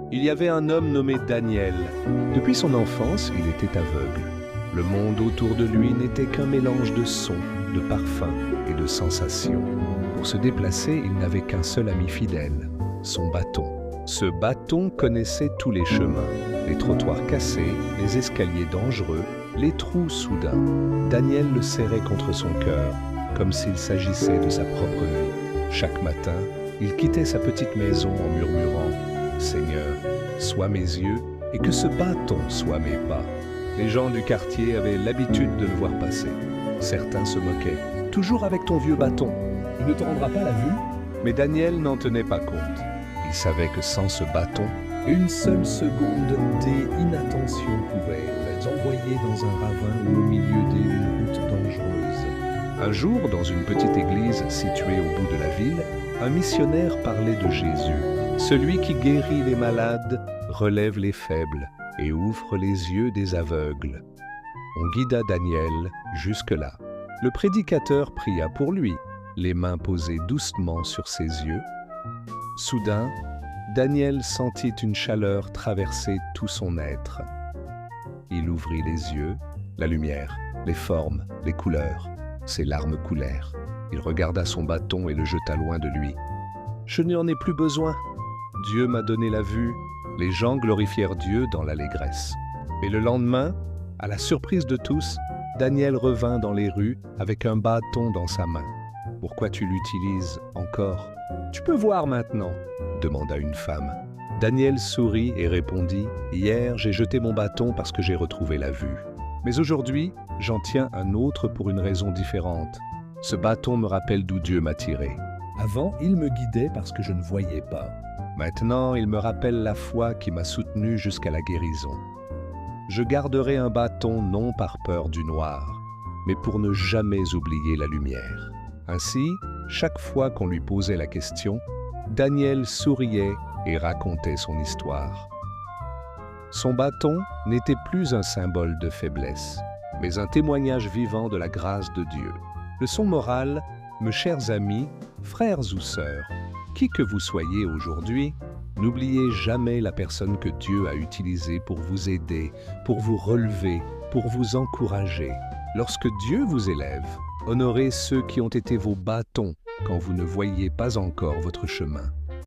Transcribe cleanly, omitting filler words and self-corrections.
Il y avait un homme nommé Daniel. Depuis son enfance, il était aveugle. Le monde autour de lui n'était qu'un mélange de sons, de parfums et de sensations. Pour se déplacer, il n'avait qu'un seul ami fidèle, son bâton. Ce bâton connaissait tous les chemins, les trottoirs cassés, les escaliers dangereux, les trous soudains. Daniel le serrait contre son cœur, comme s'il s'agissait de sa propre vie. Chaque matin, il quittait sa petite maison en murmurant « Seigneur, sois mes yeux et que ce bâton soit mes pas ». Les gens du quartier avaient l'habitude de le voir passer. Certains se moquaient. « Toujours avec ton vieux bâton, il ne te rendra pas la vue ?» Mais Daniel n'en tenait pas compte. Il savait que sans ce bâton, une seule seconde d'inattention pouvait l'envoyer dans un ravin ou au milieu d'une route dangereuse. Un jour, dans une petite église située au bout de la ville, un missionnaire parlait de Jésus, celui qui guérit les malades, relève les faibles et ouvre les yeux des aveugles. On guida Daniel jusque-là. Le prédicateur pria pour lui, les mains posées doucement sur ses yeux. Soudain, Daniel sentit une chaleur traverser tout son être. Il ouvrit les yeux, la lumière, les formes, les couleurs. Ses larmes coulèrent. Il regarda son bâton et le jeta loin de lui. « Je n'en ai plus besoin. Dieu m'a donné la vue. » Les gens glorifièrent Dieu dans l'allégresse. Et le lendemain, à la surprise de tous, Daniel revint dans les rues avec un bâton dans sa main. « Pourquoi tu l'utilises encore ? Tu peux voir maintenant ?» demanda une femme. Daniel sourit et répondit « Hier, j'ai jeté mon bâton parce que j'ai retrouvé la vue. Mais aujourd'hui, j'en tiens un autre pour une raison différente. Ce bâton me rappelle d'où Dieu m'a tiré. Avant, il me guidait parce que je ne voyais pas. Maintenant, il me rappelle la foi qui m'a soutenu jusqu'à la guérison. Je garderai un bâton non par peur du noir, mais pour ne jamais oublier la lumière. » Ainsi, chaque fois qu'on lui posait la question, Daniel souriait et racontait son histoire. Son bâton n'était plus un symbole de faiblesse, mais un témoignage vivant de la grâce de Dieu. Leçon morale, mes chers amis, frères ou sœurs, qui que vous soyez aujourd'hui, n'oubliez jamais la personne que Dieu a utilisée pour vous aider, pour vous relever, pour vous encourager. Lorsque Dieu vous élève, honorez ceux qui ont été vos bâtons quand vous ne voyiez pas encore votre chemin.